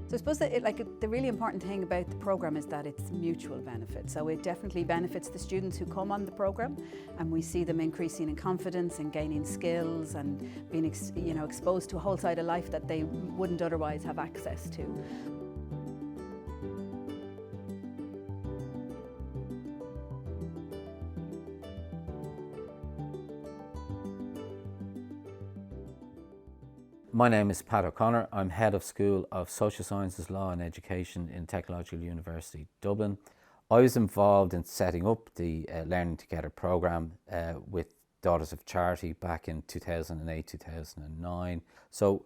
So I suppose that the really important thing about the programme is that it's mutual benefit. So it definitely benefits the students who come on the programme, and we see them increasing in confidence and gaining skills and being exposed to a whole side of life that they wouldn't otherwise have access to. My name is Pat O'Connor. I'm Head of School of Social Sciences, Law and Education in Technological University, Dublin. I was involved in setting up the Learning Together programme with Daughters of Charity back in 2008-2009. So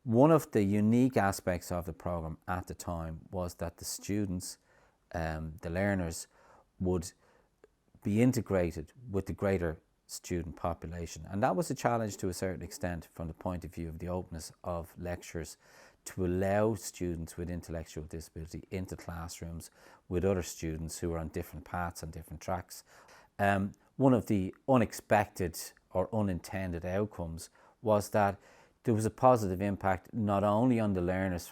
one of the unique aspects of the programme at the time was that the students, the learners, would be integrated with the greater student population, and that was a challenge to a certain extent from the point of view of the openness of lectures to allow students with intellectual disability into classrooms with other students who are on different paths and different tracks. One of the unexpected or unintended outcomes was that there was a positive impact not only on the learners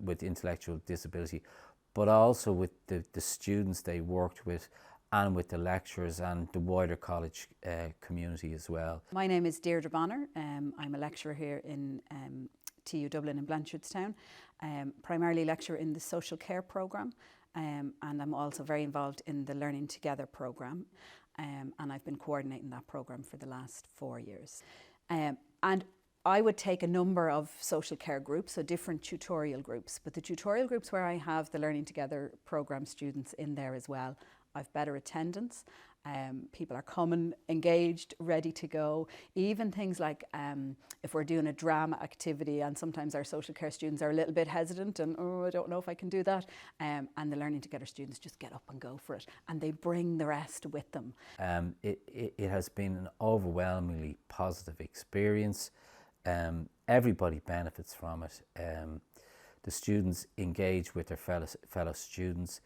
with intellectual disability, but also with the students they worked with and with the lecturers and the wider college community as well. My name is Deirdre Bonner. I'm a lecturer here in TU Dublin in Blanchardstown. Primarily lecturer in the social care programme, and I'm also very involved in the Learning Together programme, and I've been coordinating that programme for the last 4 years. And I would take a number of social care groups, so different tutorial groups, but the tutorial groups where I have the Learning Together programme students in there as well, I've better attendance, people are coming, engaged, ready to go. Even things like if we're doing a drama activity, and sometimes our social care students are a little bit hesitant and, oh, I don't know if I can do that. And the Learning Together students just get up and go for it, and they bring the rest with them. It has been an overwhelmingly positive experience. Everybody benefits from it. The students engage with their fellow students.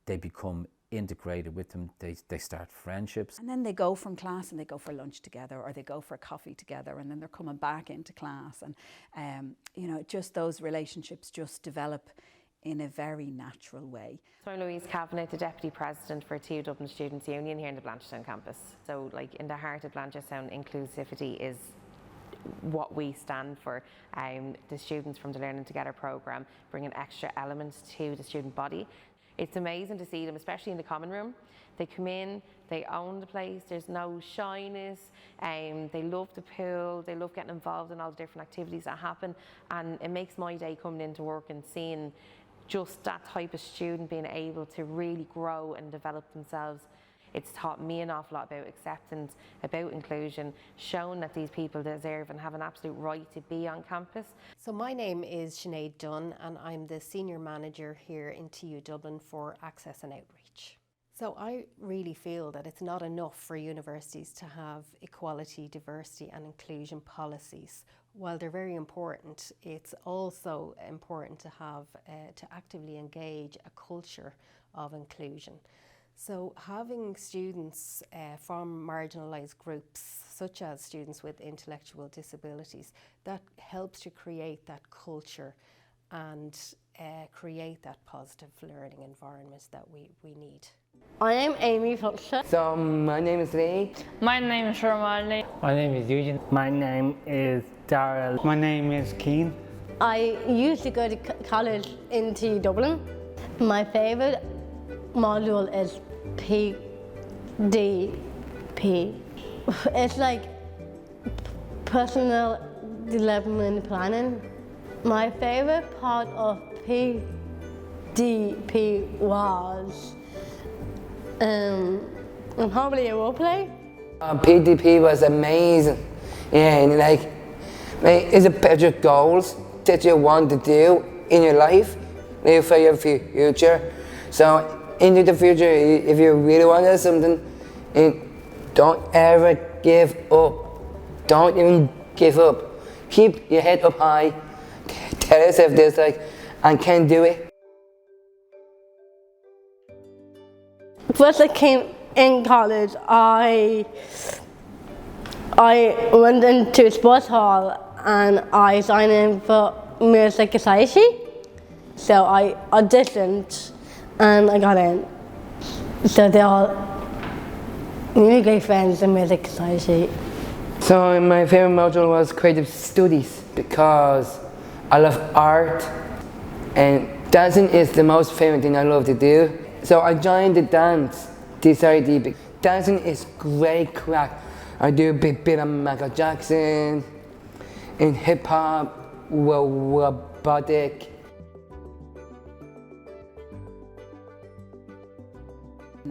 They become integrated with them, they start friendships. And then they go from class and they go for lunch together, or they go for a coffee together, and then they're coming back into class, and just those relationships just develop in a very natural way. So I'm Louise Kavanagh, the Deputy President for TU Dublin Students' Union here in the Blanchardstown campus. So in the heart of Blanchardstown, inclusivity is what we stand for. The students from the Learning Together programme bring an extra element to the student body. It's amazing to see them, especially in the common room. They come in, they own the place, there's no shyness, they love the pool, they love getting involved in all the different activities that happen, and it makes my day coming into work and seeing just that type of student being able to really grow and develop themselves. It's taught me an awful lot about acceptance, about inclusion, showing that these people deserve and have an absolute right to be on campus. So my name is Sinead Dunn, and I'm the Senior Manager here in TU Dublin for Access and Outreach. So I really feel that it's not enough for universities to have equality, diversity and inclusion policies. While they're very important, it's also important to have to actively engage a culture of inclusion. So having students from marginalised groups, such as students with intellectual disabilities, that helps to create that culture and create that positive learning environment that we need. I am Amy Foster. So my name is Lee. My name is Sharmali. My name is Eugene. My name is Daryl. My name is Keen. I used to go to college in TU Dublin. My favourite module is PDP. It's like personal development planning. My favourite part of PDP was probably a role play. PDP was amazing. Yeah, and it's about your goals that you want to do in your life, for your future. So into the future, if you really want to do something, don't ever give up. Don't even give up. Keep your head up high. Tell yourself this, I can do it. First I came in college, I went into a sports hall and I signed in for Music Society. So I auditioned and I got in. So they all really great friends in Music Society. So my favourite module was creative studies because I love art and dancing is the most favourite thing I love to do. So I joined the dance society. Dancing is great crack. I do a bit of Michael Jackson, in hip hop, robotic.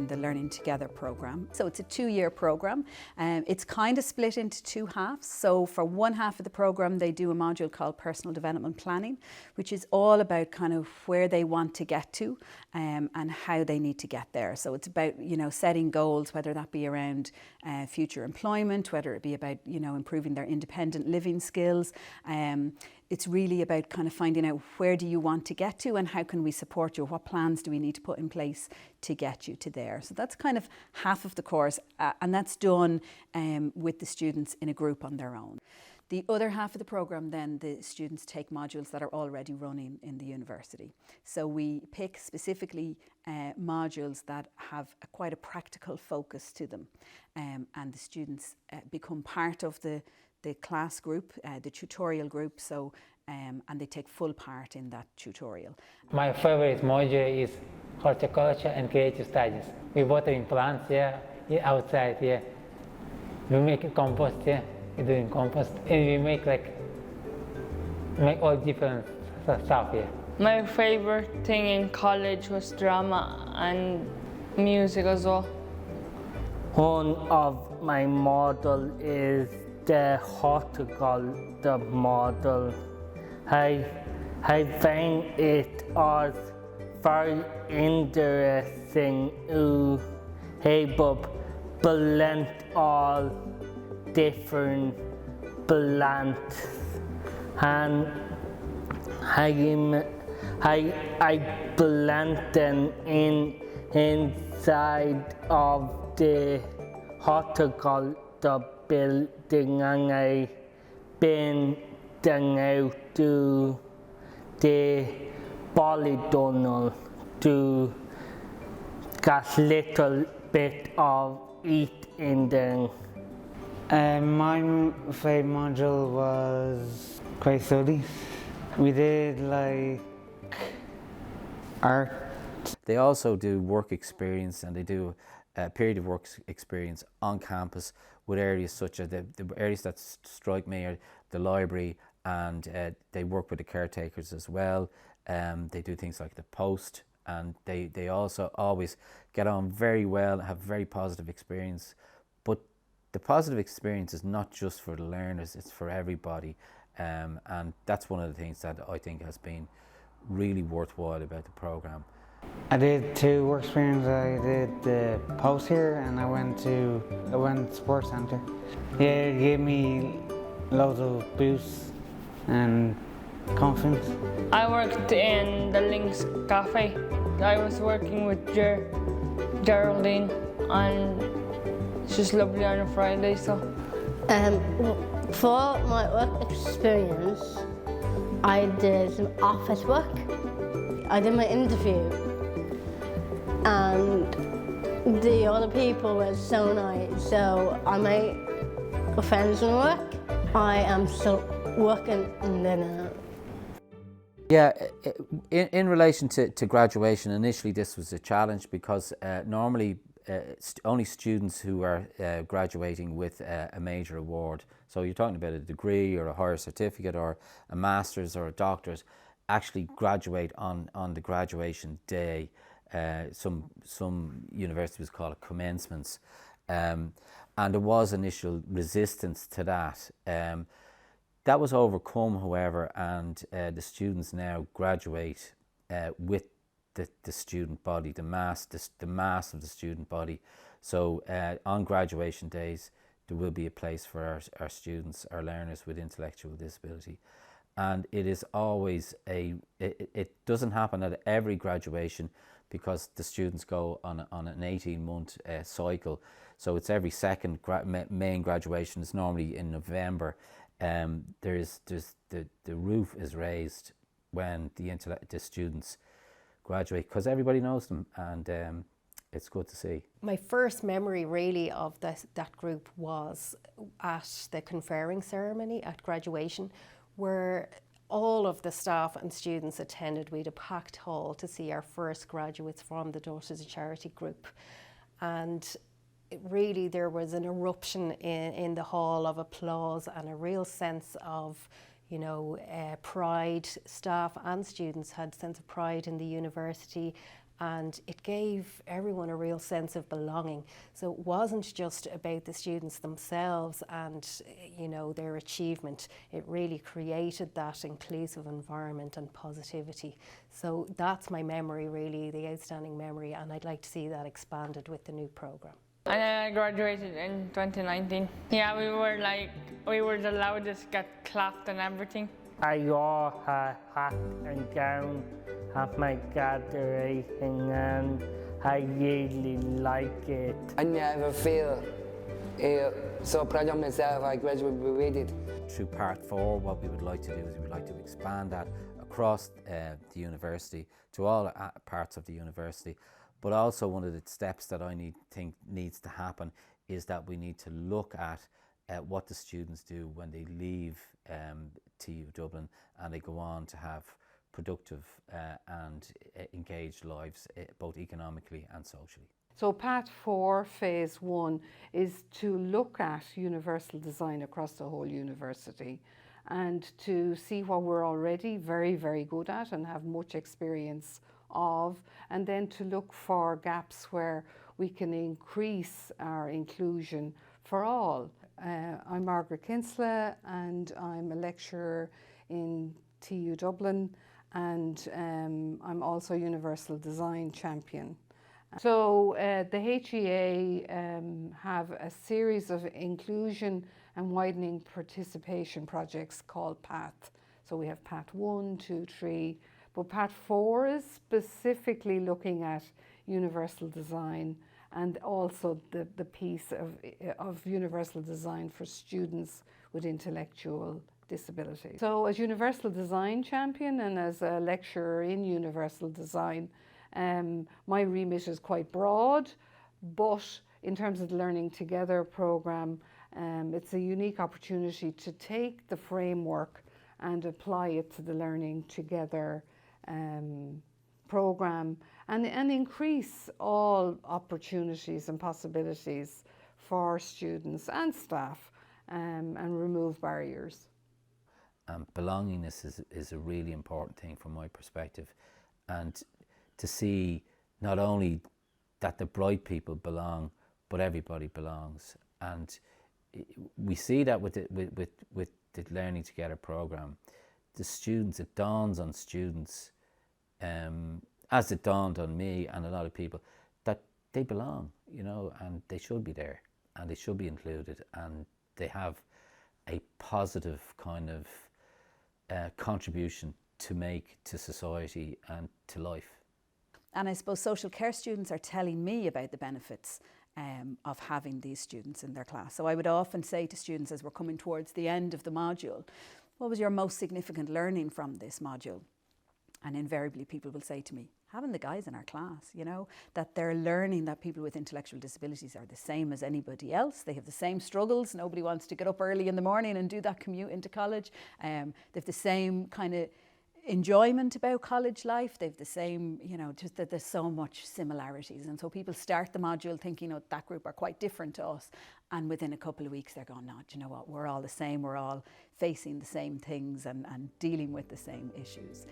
The Learning Together programme. So it's a 2-year programme. It's kind of split into 2 halves. So for one half of the programme they do a module called Personal Development Planning, which is all about kind of where they want to get to and how they need to get there. So it's about, you know, setting goals, whether that be around future employment, whether it be about, you know, improving their independent living skills. It's really about kind of finding out where do you want to get to and how can we support you? What plans do we need to put in place to get you to there? So that's kind of half of the course and that's done with the students in a group on their own. The other half of the programme then, the students take modules that are already running in the university. So we pick specifically modules that have quite a practical focus to them and the students become part of the class group, the tutorial group, so and they take full part in that tutorial. My favorite module is horticulture and creative studies. We watering plants, outside, We make compost, we're doing compost, and we make all different stuff, My favorite thing in college was drama and music as well. One of my model is the horticulture model. I find it as very interesting to help blend all different plants, and I blend them inside of the horticulture building, and I bring them out to the polytunnel to get little bit of eat in them. My favourite module was creative studies. We did like art. They also do work experience, and they do a period of work experience on campus with areas such as the areas that strike me are the library, and they work with the caretakers as well. They do things like the post, and they also always get on very well, have very positive experience. But the positive experience is not just for the learners, it's for everybody. And that's one of the things that I think has been really worthwhile about the programme. I did 2 work experiences. I did the post here, and I went to sports centre. Yeah, it gave me loads of boosts and confidence. I worked in the Lynx Cafe. I was working with Geraldine, and she's lovely on a Friday. So, for my work experience, I did some office work. I did my interview, and the other people were so nice. So I made friends in work. I am still working in there now. Yeah, in relation to graduation, initially this was a challenge because normally only students who are graduating with a major award, so you're talking about a degree or a higher certificate or a master's or a doctorate, actually graduate on the graduation day. Some universities call it commencements, and there was initial resistance to that. That was overcome, however, and the students now graduate with the student body, the mass of the student body. So on graduation days, there will be a place for our students, our learners with intellectual disability. And it is always it doesn't happen at every graduation because the students go on an 18-month cycle. So it's every second main graduation is normally in November. The roof is raised when the students graduate, because everybody knows them, and it's good to see. My first memory really of that group was at the conferring ceremony at graduation, where all of the staff and students attended. We had a packed hall to see our first graduates from the Daughters of Charity group. And really there was an eruption in the hall of applause and a real sense of, you know, pride. Staff and students had a sense of pride in the university, and it gave everyone a real sense of belonging. So it wasn't just about the students themselves and, you know, their achievement. It really created that inclusive environment and positivity. So that's my memory, really, the outstanding memory, and I'd like to see that expanded with the new programme. And then I graduated in 2019. Yeah, we were the loudest, get clapped and everything. I wore a hat and gown at my graduation, and I really like it. I never feel so proud of myself. I graduated with it. Through part 4, what we would like to do is we would like to expand that across the university, to all parts of the university. But also one of the steps that I think needs to happen is that we need to look at what the students do when they leave TU Dublin and they go on to have productive and engaged lives, both economically and socially. So Part 4, Phase 1, is to look at universal design across the whole university and to see what we're already very, very good at and have much experience of, and then to look for gaps where we can increase our inclusion for all. I'm Margaret Kinsella, and I'm a lecturer in TU Dublin, and I'm also Universal Design Champion. So the HEA have a series of inclusion and widening participation projects called PATH. So we have PATH 1, 2, 3, but PATH 4 is specifically looking at universal design and also the piece of universal design for students with intellectual disabilities. So as Universal Design Champion and as a lecturer in Universal Design, my remit is quite broad, but in terms of the Learning Together programme, it's a unique opportunity to take the framework and apply it to the Learning Together programme and increase all opportunities and possibilities for students and staff and remove barriers. Belongingness is a really important thing from my perspective, and to see not only that the bright people belong, but everybody belongs. And we see that with the Learning Together programme. The students, it dawns on students, as it dawned on me and a lot of people, that they belong, you know, and they should be there and they should be included, and they have a positive kind of contribution to make to society and to life. And I suppose social care students are telling me about the benefits of having these students in their class. So I would often say to students as we're coming towards the end of the module, what was your most significant learning from this module? And invariably people will say to me, having the guys in our class, you know, that they're learning that people with intellectual disabilities are the same as anybody else. They have the same struggles. Nobody wants to get up early in the morning and do that commute into college. They have the same kind of enjoyment about college life. They've the same, you know, just that there's so much similarities. And so people start the module thinking, oh, that group are quite different to us. And within a couple of weeks, they're going, no, do you know what? We're all the same. We're all facing the same things and dealing with the same issues.